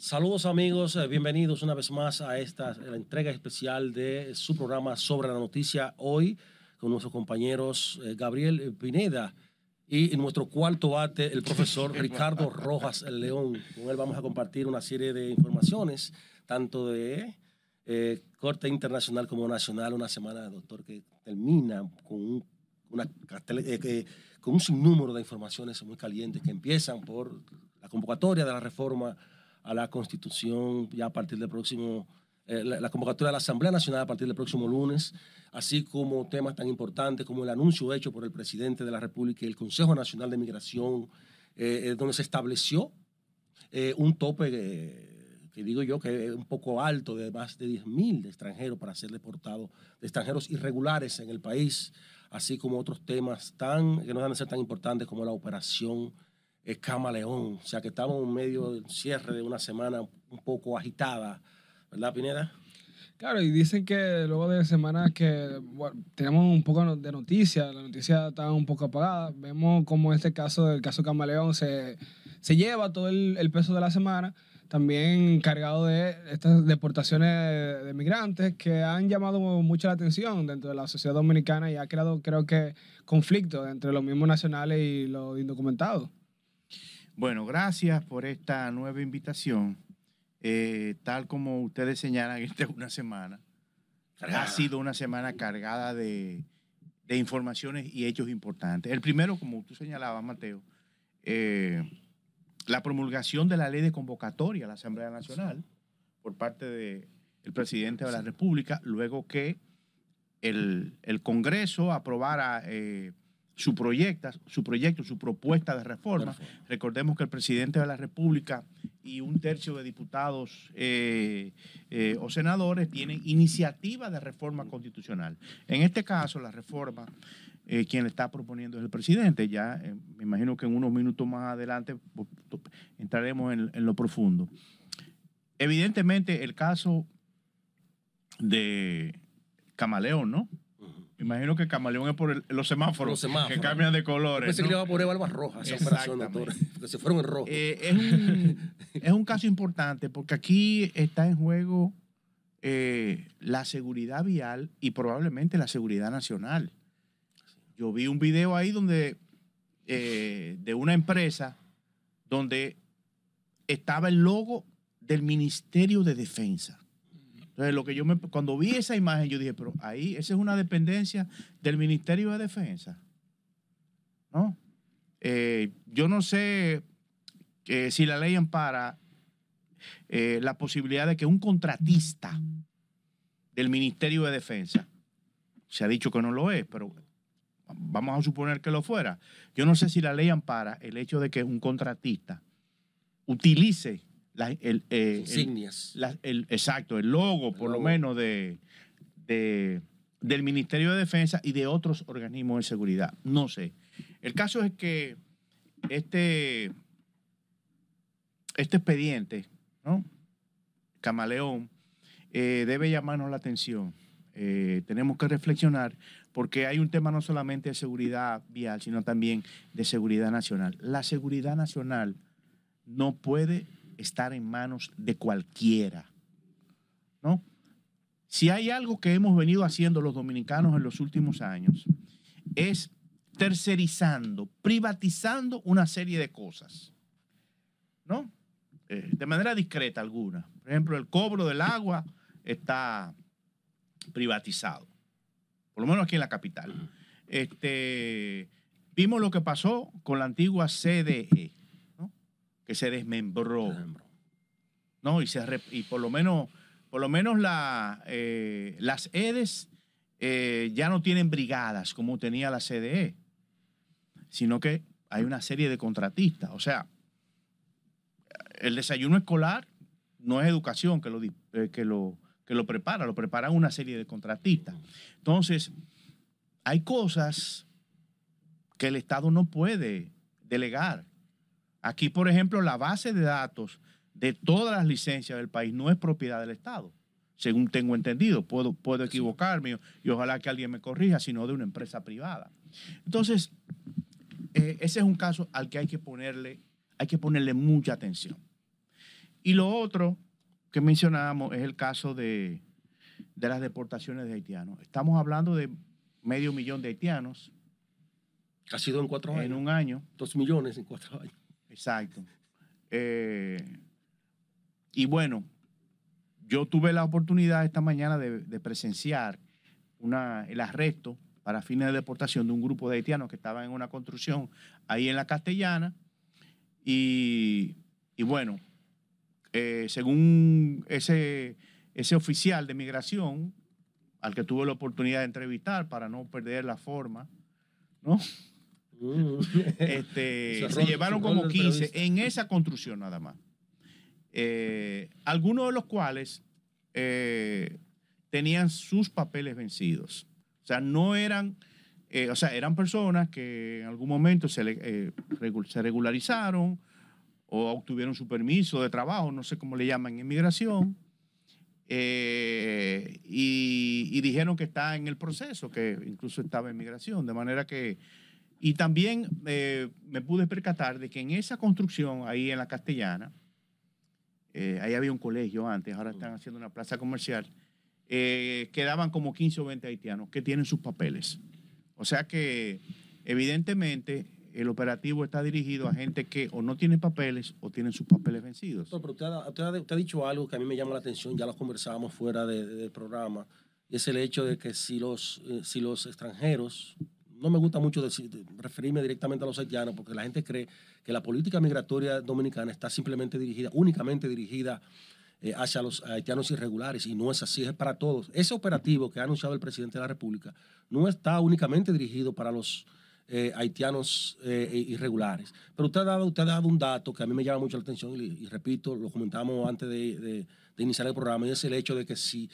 Saludos amigos, bienvenidos una vez más a la entrega especial de su programa Sobre la Noticia hoy con nuestros compañeros Gabriel Pineda y nuestro cuarto bate, el profesor Ricardo Rojas el León. Con él vamos a compartir una serie de informaciones, tanto de corte internacional como nacional, una semana, doctor, que termina con con un sinnúmero de informaciones muy calientes que empiezan por la convocatoria de la reforma a la Constitución ya a partir del próximo, la convocatoria de la Asamblea Nacional a partir del próximo lunes, así como temas tan importantes como el anuncio hecho por el presidente de la República y el Consejo Nacional de Migración, donde se estableció un tope que digo yo que es un poco alto, de más de 10.000 extranjeros para ser deportados, de extranjeros irregulares en el país, así como otros temas que no van a ser tan importantes como la operación Camaleón. O sea que estamos en medio del cierre de una semana un poco agitada, ¿verdad, Pineda? Claro, y dicen que luego de semanas que tenemos un poco de noticias, la noticia está un poco apagada, vemos como el caso Camaleón se lleva todo el peso de la semana, también cargado de estas deportaciones de migrantes que han llamado mucho la atención dentro de la sociedad dominicana y ha creado, creo que, conflictos entre los mismos nacionales y los indocumentados. Bueno, gracias por esta nueva invitación. Tal como ustedes señalan, esta es una semana. Ha sido una semana cargada de informaciones y hechos importantes. El primero, como tú señalabas, Mateo, la promulgación de la ley de convocatoria a la Asamblea Nacional por parte del presidente de la República, luego que el Congreso aprobara su propuesta de reforma. Recordemos que el presidente de la República y un tercio de diputados o senadores tienen iniciativa de reforma constitucional. En este caso, la reforma, quien le está proponiendo es el presidente. Ya me imagino que en unos minutos más adelante entraremos en lo profundo. Evidentemente, el caso de Camaleón, ¿no? Me imagino que Camaleón es por los semáforos que cambian de colores. Yo pensé que le iba a poner barbas rojas esa operación, doctor, porque se fueron en rojo. Es un caso importante porque aquí está en juego la seguridad vial y probablemente la seguridad nacional. Yo vi un video ahí de una empresa donde estaba el logo del Ministerio de Defensa. Entonces, cuando vi esa imagen, yo dije, pero ahí, esa es una dependencia del Ministerio de Defensa, ¿no? Yo no sé si la ley ampara la posibilidad de que un contratista del Ministerio de Defensa, se ha dicho que no lo es, pero vamos a suponer que lo fuera. Yo no sé si la ley ampara el hecho de que un contratista utilice insignias. Exacto, el logo, por lo menos, del Ministerio de Defensa y de otros organismos de seguridad. No sé. El caso es que este expediente, ¿no? Camaleón, debe llamarnos la atención. Tenemos que reflexionar porque hay un tema no solamente de seguridad vial, sino también de seguridad nacional. La seguridad nacional no puede estar en manos de cualquiera, ¿no? Si hay algo que hemos venido haciendo los dominicanos en los últimos años, es tercerizando, privatizando una serie de cosas, ¿no? De manera discreta alguna. Por ejemplo, el cobro del agua está privatizado, por lo menos aquí en la capital. Vimos lo que pasó con la antigua CDE, que se desmembró, ¿no? Y por lo menos las EDES ya no tienen brigadas como tenía la CDE, sino que hay una serie de contratistas. O sea, el desayuno escolar no es educación que lo prepara, lo preparan una serie de contratistas. Entonces, hay cosas que el Estado no puede delegar. Aquí, por ejemplo, la base de datos de todas las licencias del país no es propiedad del Estado, según tengo entendido. Puedo equivocarme y ojalá que alguien me corrija, sino de una empresa privada. Entonces, ese es un caso al que hay que ponerle mucha atención. Y lo otro que mencionábamos es el caso de las deportaciones de haitianos. Estamos hablando de 500,000 de haitianos. Ha sido en 4 años. En un año. 2 millones en 4 años. Exacto. Y bueno, yo tuve la oportunidad esta mañana de presenciar el arresto para fines de deportación de un grupo de haitianos que estaban en una construcción ahí en la Castellana. Y bueno, según ese oficial de migración, al que tuve la oportunidad de entrevistar para no perder la forma, ¿no? Se llevaron como 15 en esa construcción nada más. Algunos de los cuales tenían sus papeles vencidos. O sea, no eran, eran personas que en algún momento se regularizaron o obtuvieron su permiso de trabajo, no sé cómo le llaman en inmigración, y dijeron que está en el proceso, que incluso estaba en migración, de manera que... Y también me pude percatar de que en esa construcción, ahí en la Castellana, ahí había un colegio antes, ahora están haciendo una plaza comercial, quedaban como 15 o 20 haitianos que tienen sus papeles. O sea que, evidentemente, el operativo está dirigido a gente que o no tiene papeles o tienen sus papeles vencidos. Pero usted ha dicho algo que a mí me llama la atención, ya lo conversábamos fuera del programa, y es el hecho de que si los extranjeros... No me gusta mucho referirme directamente a los haitianos porque la gente cree que la política migratoria dominicana está únicamente dirigida hacia los haitianos irregulares, y no es así, es para todos. Ese operativo que ha anunciado el presidente de la República no está únicamente dirigido para los haitianos irregulares. Pero usted ha dado un dato que a mí me llama mucho la atención y repito, lo comentamos antes de iniciar el programa, y es el hecho de que si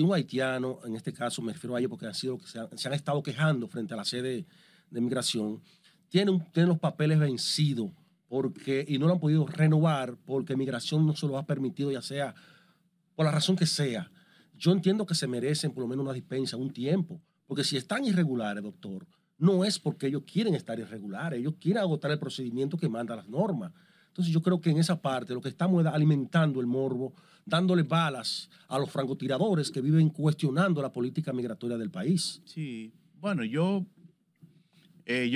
un haitiano, en este caso me refiero a ellos porque se han estado quejando frente a la sede de migración, tienen los papeles vencidos y no lo han podido renovar porque migración no se lo ha permitido, ya sea por la razón que sea. Yo entiendo que se merecen por lo menos una dispensa, un tiempo, porque si están irregulares, doctor, no es porque ellos quieren estar irregulares, ellos quieren agotar el procedimiento que manda las normas. Entonces yo creo que en esa parte lo que estamos es alimentando el morbo, dándole balas a los francotiradores que viven cuestionando la política migratoria del país. Sí, bueno, yo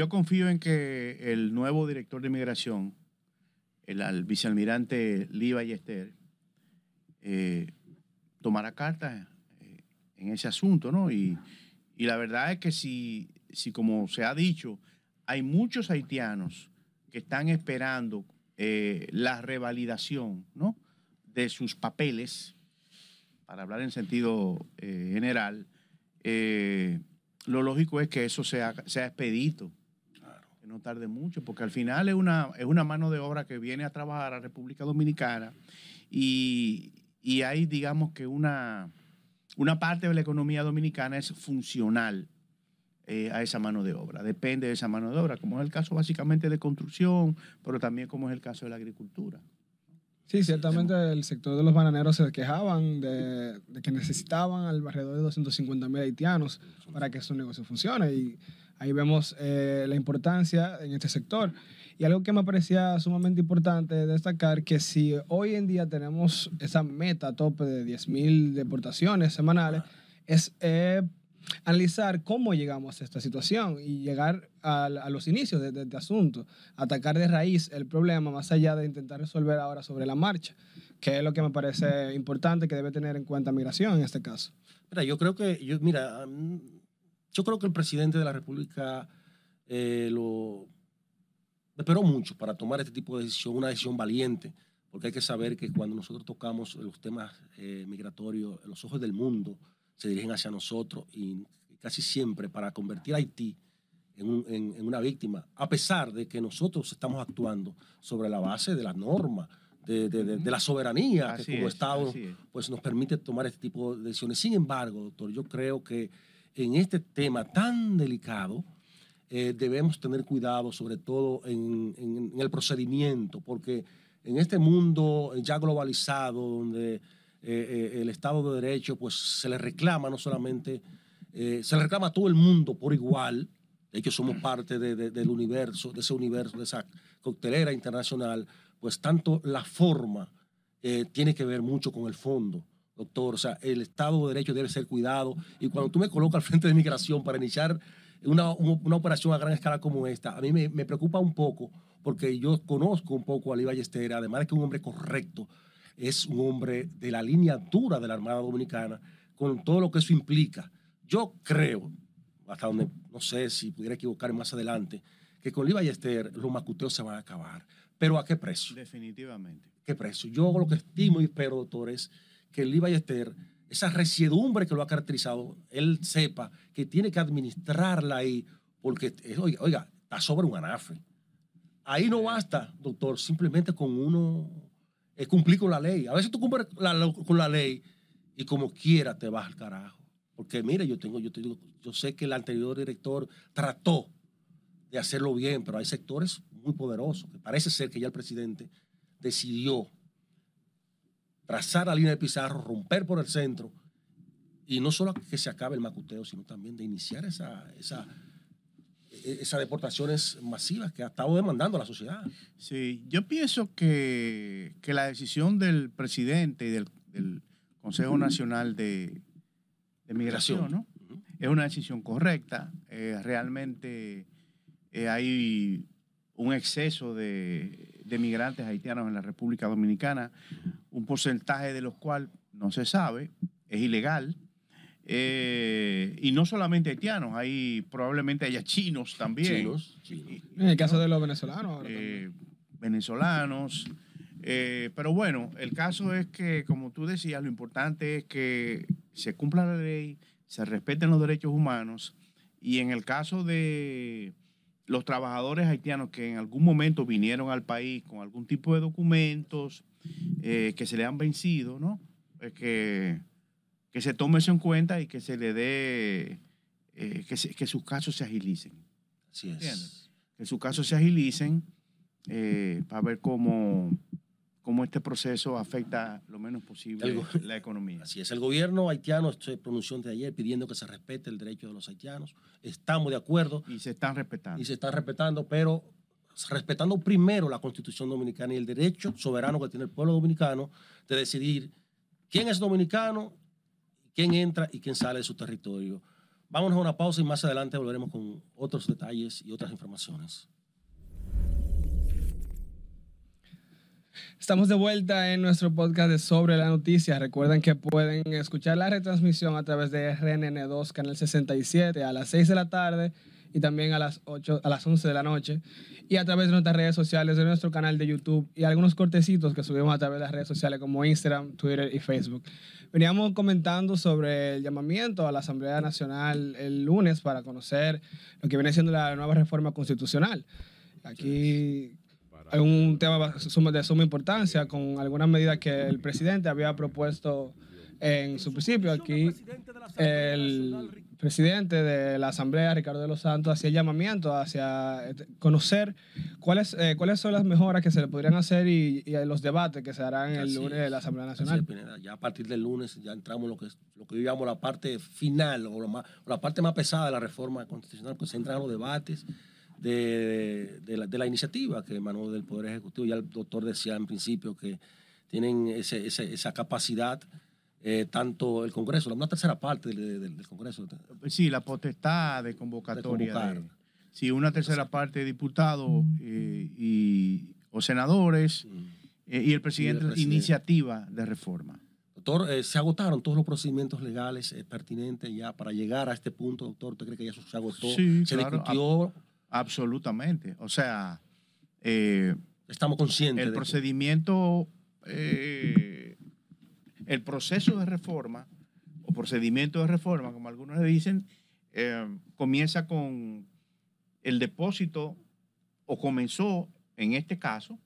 confío en que el nuevo director de migración, el vicealmirante Lee Ballester, tomará cartas en ese asunto, ¿no? Y la verdad es que si como se ha dicho, hay muchos haitianos que están esperando la revalidación, ¿no?, de sus papeles, para hablar en sentido general, lo lógico es que eso sea expedito, claro, que no tarde mucho, porque al final es una mano de obra que viene a trabajar a República Dominicana y hay, digamos que una parte de la economía dominicana es funcional a esa mano de obra, depende de esa mano de obra, como es el caso básicamente de construcción, pero también como es el caso de la agricultura. Sí, ciertamente el sector de los bananeros se quejaban de que necesitaban alrededor de 250,000 haitianos para que su negocio funcione, y ahí vemos la importancia en este sector. Y algo que me parecía sumamente importante destacar, que si hoy en día tenemos esa meta a tope de 10,000 deportaciones semanales, es analizar cómo llegamos a esta situación y llegar a los inicios de este asunto, atacar de raíz el problema más allá de intentar resolver ahora sobre la marcha, que es lo que me parece importante que debe tener en cuenta migración en este caso. Mira, yo creo que el presidente de la República lo esperó mucho para tomar este tipo de decisión, una decisión valiente, porque hay que saber que cuando nosotros tocamos los temas migratorios, los ojos del mundo se dirigen hacia nosotros, y casi siempre para convertir a Haití en una víctima, a pesar de que nosotros estamos actuando sobre la base de las normas, de la soberanía que como Estado pues, nos permite tomar este tipo de decisiones. Sin embargo, doctor, yo creo que en este tema tan delicado debemos tener cuidado, sobre todo en el procedimiento, porque en este mundo ya globalizado, donde el Estado de Derecho pues se le reclama no solamente, se le reclama a todo el mundo por igual. De hecho somos parte del universo, de esa coctelera internacional, pues tanto la forma tiene que ver mucho con el fondo, doctor. O sea, el Estado de Derecho debe ser cuidado. Y cuando tú me colocas al frente de migración para iniciar una operación a gran escala como esta, a mí me preocupa un poco, porque yo conozco un poco a Lee Ballester, además de que es un hombre correcto, es un hombre de la línea dura de la Armada Dominicana, con todo lo que eso implica. Yo creo, hasta donde no sé si pudiera equivocar más adelante, que con Lee Ballester los macuteos se van a acabar. ¿Pero a qué precio? Definitivamente. ¿Qué precio? Yo lo que estimo y espero, doctor, es que Lee Ballester, esa resiedumbre que lo ha caracterizado, él sepa que tiene que administrarla ahí, porque, oiga, está sobre un anafe. Ahí no basta, doctor, simplemente con uno cumplir con la ley. A veces tú cumples con la ley y como quiera te vas al carajo. Porque mire, yo sé que el anterior director trató de hacerlo bien, pero hay sectores muy poderosos, que parece ser que ya el presidente decidió trazar la línea de Pizarro, romper por el centro, y no solo que se acabe el macuteo, sino también de iniciar esas deportaciones masivas que ha estado demandando la sociedad. Sí, yo pienso que la decisión del presidente y del Consejo Nacional de Migración, ¿no? Es una decisión correcta. Realmente hay un exceso de migrantes haitianos en la República Dominicana, un porcentaje de los cuales no se sabe, es ilegal. Y no solamente haitianos, probablemente haya chinos también. Chinos. En el caso de los venezolanos. Venezolanos. Pero bueno, el caso es que, como tú decías, lo importante es que se cumpla la ley, se respeten los derechos humanos, y en el caso de los trabajadores haitianos que en algún momento vinieron al país con algún tipo de documentos que se le han vencido, ¿no? Que se tome eso en cuenta y que se le dé, que sus casos se agilicen. Así es. ¿Entiendes? Que sus casos se agilicen para ver cómo este proceso afecta lo menos posible la economía. Así es. El gobierno haitiano se pronunció de ayer pidiendo que se respete el derecho de los haitianos. Estamos de acuerdo. Y se están respetando. Pero respetando primero la Constitución Dominicana y el derecho soberano que tiene el pueblo dominicano de decidir quién es dominicano, quién entra y quién sale de su territorio. Vámonos a una pausa y más adelante volveremos con otros detalles y otras informaciones. Estamos de vuelta en nuestro podcast de Sobre la Noticia. Recuerden que pueden escuchar la retransmisión a través de RNN2, canal 67, a las 6 de la tarde y también a las 11 de la noche. Y a través de nuestras redes sociales, de nuestro canal de YouTube y algunos cortecitos que subimos a través de las redes sociales como Instagram, Twitter y Facebook. Veníamos comentando sobre el llamamiento a la Asamblea Nacional el lunes para conocer lo que viene siendo la nueva reforma constitucional. Aquí hay un tema de suma importancia con algunas medidas que el presidente había propuesto en su principio. Aquí el presidente de la Asamblea, Ricardo de los Santos, hacía llamamiento hacia conocer cuáles son las mejoras que se le podrían hacer y los debates que se harán el lunes de la Asamblea Nacional. Ya a partir del lunes ya entramos en lo que llamamos la parte final o la parte más pesada de la reforma constitucional, pues se entran los debates de la iniciativa que emanó del Poder Ejecutivo. Ya el doctor decía en principio que tienen esa capacidad, tanto el Congreso, una tercera parte del Congreso. Sí, la potestad de convocatoria. Sí, una tercera parte de diputados o senadores y el presidente la iniciativa de reforma. Doctor, ¿se agotaron todos los procedimientos legales pertinentes ya para llegar a este punto, doctor? ¿Usted cree que ya eso se agotó? Sí, ¿Se claro, discutió? Absolutamente. O sea, estamos conscientes. El procedimiento, el proceso de reforma o procedimiento de reforma, como algunos le dicen, comienza con el depósito, o comenzó en este caso,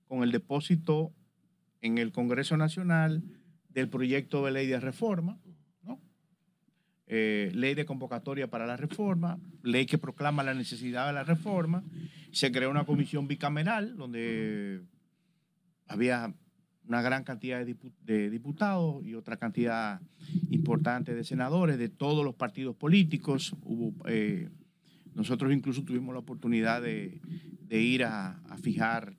con el depósito en el Congreso Nacional del proyecto de ley de reforma, ¿no? Ley de convocatoria para la reforma, ley que proclama la necesidad de la reforma. Se creó una comisión bicameral donde había una gran cantidad de diputados y otra cantidad importante de senadores de todos los partidos políticos. Nosotros incluso tuvimos la oportunidad de ir a fijar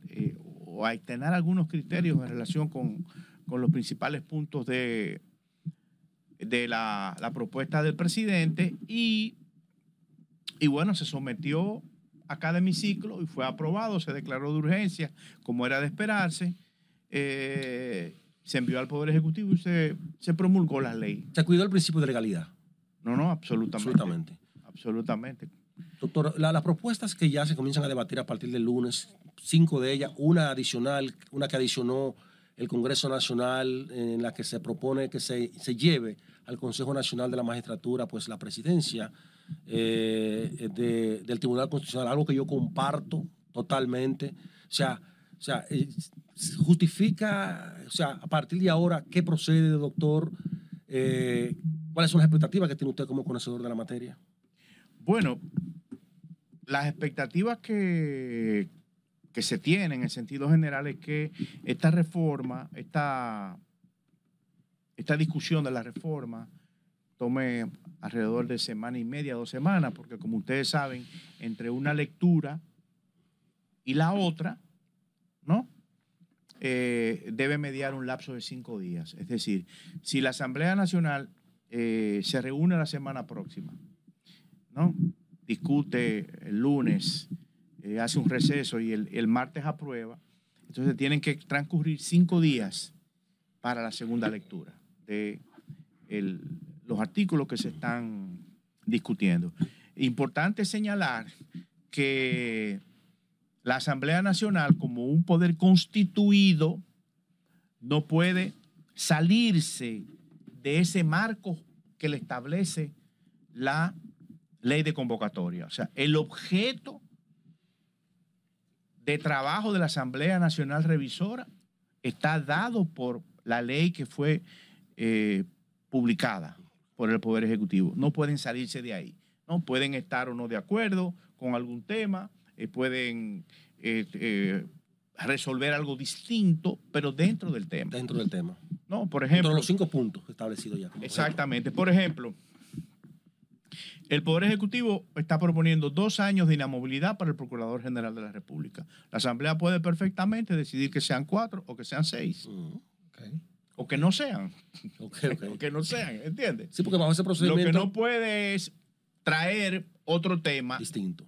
o a externar algunos criterios en relación con los principales puntos de la propuesta del presidente y bueno, se sometió a cada hemiciclo y fue aprobado, se declaró de urgencia, como era de esperarse, se envió al Poder Ejecutivo y se promulgó la ley. ¿Se cuidó el principio de legalidad? No, absolutamente. Absolutamente. Doctor, las propuestas que ya se comienzan a debatir a partir del lunes, 5 de ellas, una adicional, una que adicionó el Congreso Nacional, en la que se propone que se lleve al Consejo Nacional de la Magistratura pues la presidencia del Tribunal Constitucional, algo que yo comparto totalmente. O sea, justifica, o sea, a partir de ahora, ¿qué procede, doctor? ¿Cuáles son las expectativas que tiene usted como conocedor de la materia? Bueno, las expectativas que se tienen en sentido general es que esta reforma, esta discusión de la reforma tome alrededor de semana y media, 2 semanas, porque como ustedes saben, entre una lectura y la otra, ¿no? Debe mediar un lapso de 5 días. Es decir, si la Asamblea Nacional se reúne la semana próxima, ¿no? Discute el lunes, hace un receso y el martes aprueba, entonces tienen que transcurrir 5 días para la segunda lectura de los artículos que se están discutiendo. Importante señalar que la Asamblea Nacional, como un poder constituido, no puede salirse de ese marco que le establece la ley de convocatoria. O sea, el objeto de trabajo de la Asamblea Nacional Revisora está dado por la ley que fue publicada por el Poder Ejecutivo. No pueden salirse de ahí. No pueden estar o no de acuerdo con algún tema, pueden resolver algo distinto, pero dentro del tema. Dentro del tema. No, por ejemplo. Dentro de los 5 puntos establecidos ya. Exactamente. Por ejemplo, el Poder Ejecutivo está proponiendo 2 años de inamovilidad para el Procurador General de la República. La Asamblea puede perfectamente decidir que sean 4 o que sean 6. Okay. O que no sean. Okay. O que no sean, ¿entiendes? Sí, porque bajo ese procedimiento... Lo que no puede es traer otro tema distinto.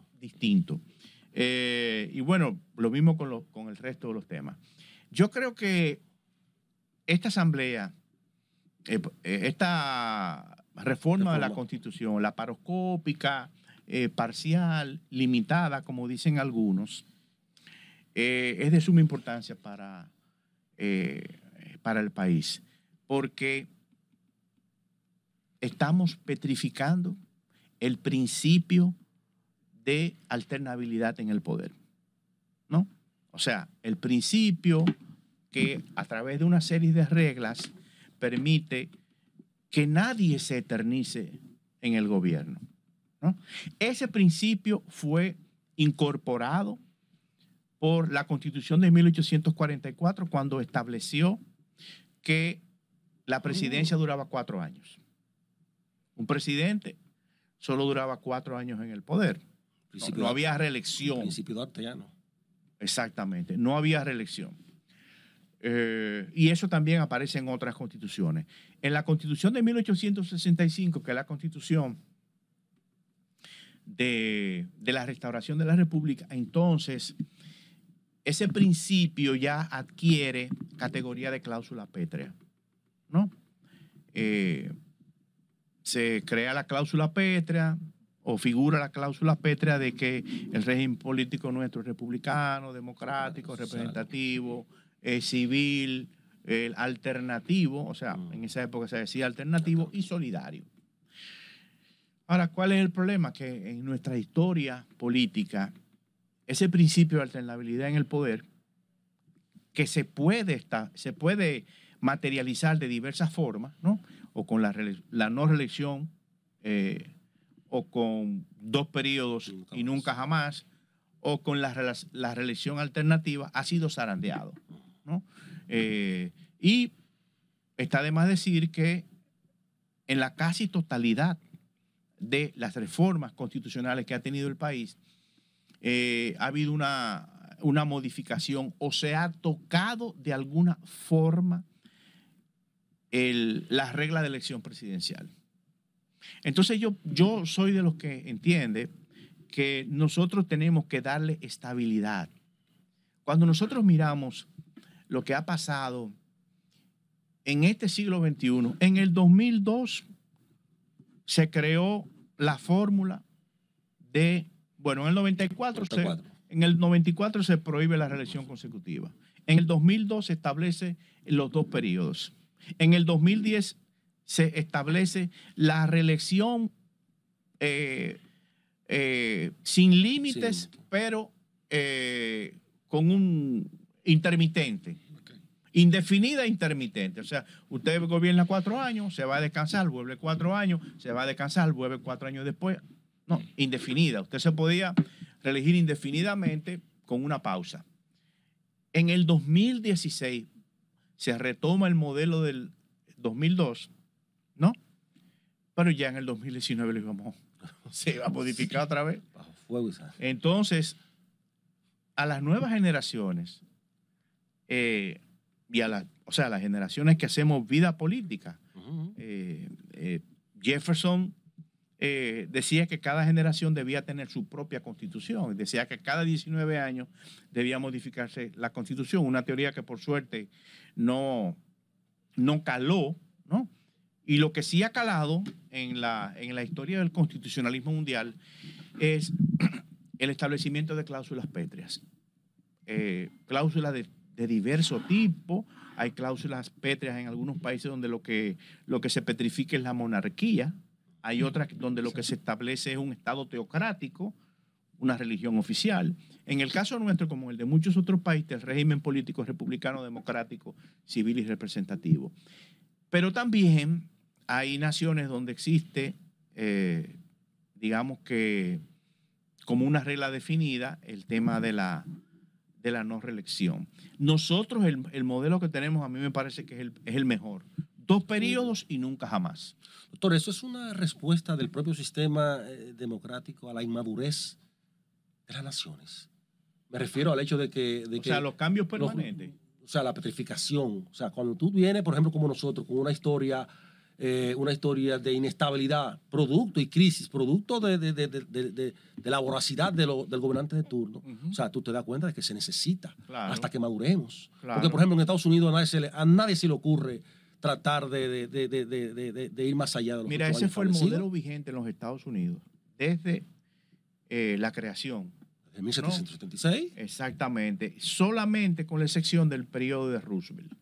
Y bueno, lo mismo con el resto de los temas. Yo creo que esta Asamblea, esta reforma de la Constitución, la paroscópica, parcial, limitada, como dicen algunos, es de suma importancia para el país, porque estamos petrificando el principio de alternabilidad en el poder, ¿no? O sea, el principio que a través de una serie de reglas permite que nadie se eternice en el gobierno, ¿no? Ese principio fue incorporado por la Constitución de 1844 cuando estableció que la presidencia duraba 4 años. Un presidente solo duraba 4 años en el poder. No había reelección. Principio d'Artagnan. Exactamente, no había reelección. Y eso también aparece en otras constituciones. En la Constitución de 1865, que es la Constitución de la restauración de la República, entonces ese principio ya adquiere categoría de cláusula pétrea, ¿no? Se crea la cláusula pétrea o figura la cláusula pétrea de que el régimen político nuestro es republicano, democrático, representativo, civil, alternativo, o sea, en esa época se decía alternativo y solidario. Ahora, ¿cuál es el problema? Que en nuestra historia política, ese principio de alternabilidad en el poder, que se puede materializar de diversas formas, ¿no? O con la no reelección, o con 2 periodos y nunca jamás, o con la reelección alternativa, ha sido zarandeado, ¿no? Y está de más decir que en la casi totalidad de las reformas constitucionales que ha tenido el país, ha habido una una modificación o se ha tocado de alguna forma la regla de elección presidencial. Entonces yo soy de los que entiende que nosotros tenemos que darle estabilidad. Cuando nosotros miramos lo que ha pasado en este siglo XXI, en el 2002 se creó la fórmula de, bueno, en el 94. En el 94 se prohíbe la reelección consecutiva. En el 2002 se establece los 2 periodos. En el 2010 se establece la reelección sin límites, sí, pero con un intermitente. Okay. Indefinida e intermitente. O sea, usted gobierna 4 años, se va a descansar, vuelve 4 años, se va a descansar, vuelve 4 años después. No, indefinida. Usted se podía reelegir indefinidamente con una pausa. En el 2016 se retoma el modelo del 2002, ¿no? Pero ya en el 2019 lo íbamos, se va a modificar otra vez. Bajo fuego. Entonces, a las nuevas generaciones y a las generaciones que hacemos vida política, Jefferson decía que cada generación debía tener su propia constitución. Decía que cada 19 años debía modificarse la constitución. Una teoría que por suerte no caló, ¿no? Y lo que sí ha calado en la historia del constitucionalismo mundial es el establecimiento de cláusulas pétreas. Cláusulas de diverso tipo. Hay cláusulas pétreas en algunos países donde lo que se petrifica es la monarquía. Hay otras donde lo que se establece es un Estado teocrático, una religión oficial. En el caso nuestro, como el de muchos otros países, el régimen político republicano, democrático, civil y representativo. Pero también hay naciones donde existe, digamos que como una regla definida, el tema de la no reelección. Nosotros, el modelo que tenemos, a mí me parece que es el mejor. 2 periodos y nunca jamás. Doctor, ¿eso es una respuesta del propio sistema democrático a la inmadurez de las naciones? Me refiero al hecho de que... O sea, los cambios permanentes. O sea, la petrificación. O sea, cuando tú vienes, por ejemplo, como nosotros, con una historia de inestabilidad, producto y crisis, producto de la voracidad del gobernante de turno, o sea, tú te das cuenta de que se necesita hasta que maduremos. Claro. Porque, por ejemplo, en Estados Unidos a nadie se le ocurre tratar de ir más allá de los... Mira, ese fue el modelo vigente en los Estados Unidos desde la creación. ¿En 1776? ¿No? Exactamente. Solamente con la excepción del periodo de Roosevelt,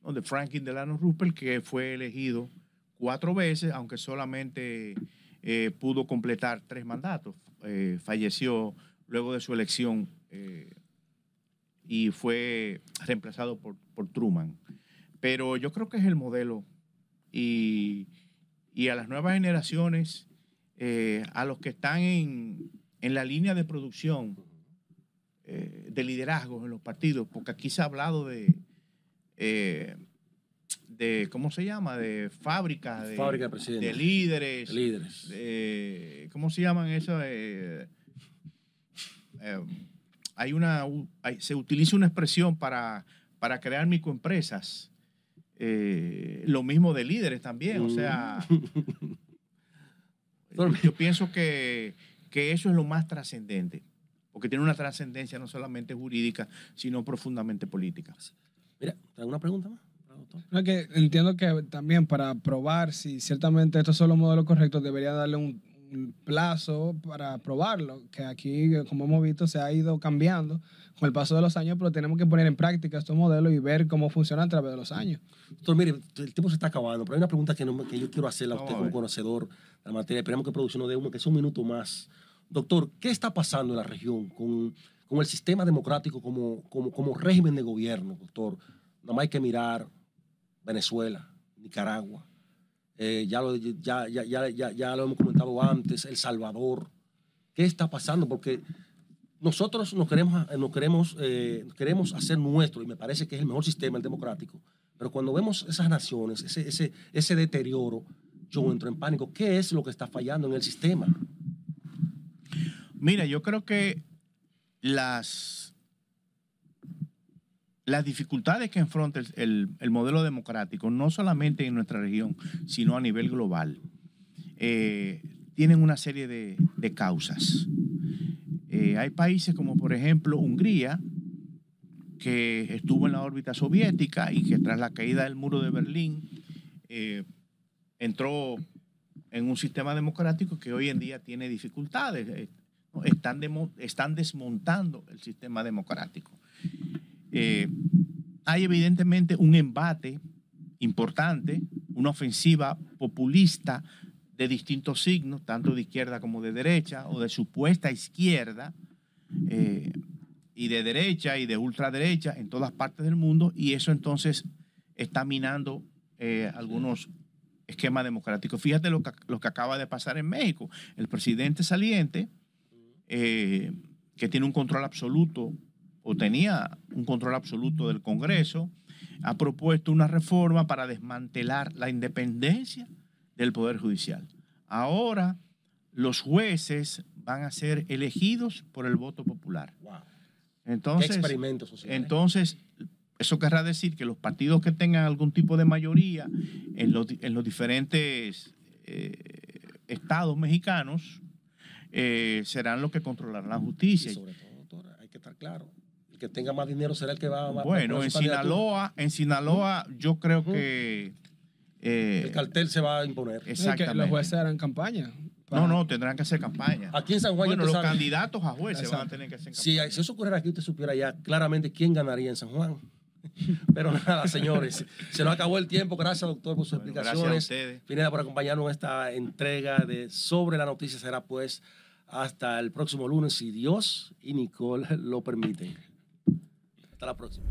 ¿no? De Franklin Delano Roosevelt, que fue elegido 4 veces, aunque solamente pudo completar 3 mandatos. Falleció luego de su elección y fue reemplazado por Truman. Pero yo creo que es el modelo y a las nuevas generaciones, a los que están en la línea de producción, de liderazgo en los partidos, porque aquí se ha hablado de ¿cómo se llama? De fábricas, de líderes. ¿Cómo se llaman eso? Se utiliza una expresión para crear microempresas. Lo mismo de líderes también, o sea, yo pienso que eso es lo más trascendente, porque tiene una trascendencia no solamente jurídica, sino profundamente política. Mira, ¿tengo una pregunta más? No, que entiendo que también para probar si ciertamente estos son los modelos correctos, debería darle un plazo para probarlo, que aquí, como hemos visto, se ha ido cambiando con el paso de los años, pero tenemos que poner en práctica estos modelos y ver cómo funcionan a través de los años. Doctor, mire, el tiempo se está acabando, pero hay una pregunta que yo quiero hacerle a usted como conocedor de la materia. Esperamos que producción nos dé que sea un minuto más. Doctor, ¿qué está pasando en la región con el sistema democrático como régimen de gobierno, doctor? Nada más hay que mirar Venezuela, Nicaragua, ya lo hemos comentado antes, El Salvador. ¿Qué está pasando? Porque nosotros nos queremos hacer nuestro, y me parece que es el mejor sistema, el democrático, pero cuando vemos esas naciones, ese deterioro, yo entro en pánico. ¿Qué es lo que está fallando en el sistema? Mira, yo creo que las las dificultades que enfrenta el modelo democrático, no solamente en nuestra región, sino a nivel global, tienen una serie de causas. Hay países como, por ejemplo, Hungría, que estuvo en la órbita soviética y que tras la caída del muro de Berlín entró en un sistema democrático que hoy en día tiene dificultades. Están desmontando el sistema democrático. Hay evidentemente un embate importante, una ofensiva populista de distintos signos, tanto de izquierda como de derecha, o de supuesta izquierda, y de derecha y de ultraderecha en todas partes del mundo, y eso entonces está minando algunos esquemas democráticos. Fíjate lo que acaba de pasar en México. El presidente saliente, que tiene un control absoluto, o tenía un control absoluto del Congreso, ha propuesto una reforma para desmantelar la independencia del Poder Judicial. Ahora los jueces van a ser elegidos por el voto popular. Wow. Entonces, ¿qué experimento social? Entonces, eso querrá decir que los partidos que tengan algún tipo de mayoría en los diferentes estados mexicanos serán los que controlarán la justicia. Y sobre todo, doctora, hay que estar claro. El que tenga más dinero será el que va a... Bueno, en Sinaloa yo creo que... el cartel se va a imponer. Exactamente. Que los jueces harán campaña. No, tendrán que hacer campaña. Aquí en San Juan... Bueno, los candidatos a jueces van a tener que hacer campaña. Si eso ocurriera aquí, usted supiera ya claramente quién ganaría en San Juan. Pero nada, señores, se nos acabó el tiempo. Gracias, doctor, por sus explicaciones. Gracias a ustedes. Pineda, por acompañarnos en esta entrega de Sobre la Noticia. Será pues hasta el próximo lunes, si Dios y Nicole lo permiten. Hasta la próxima.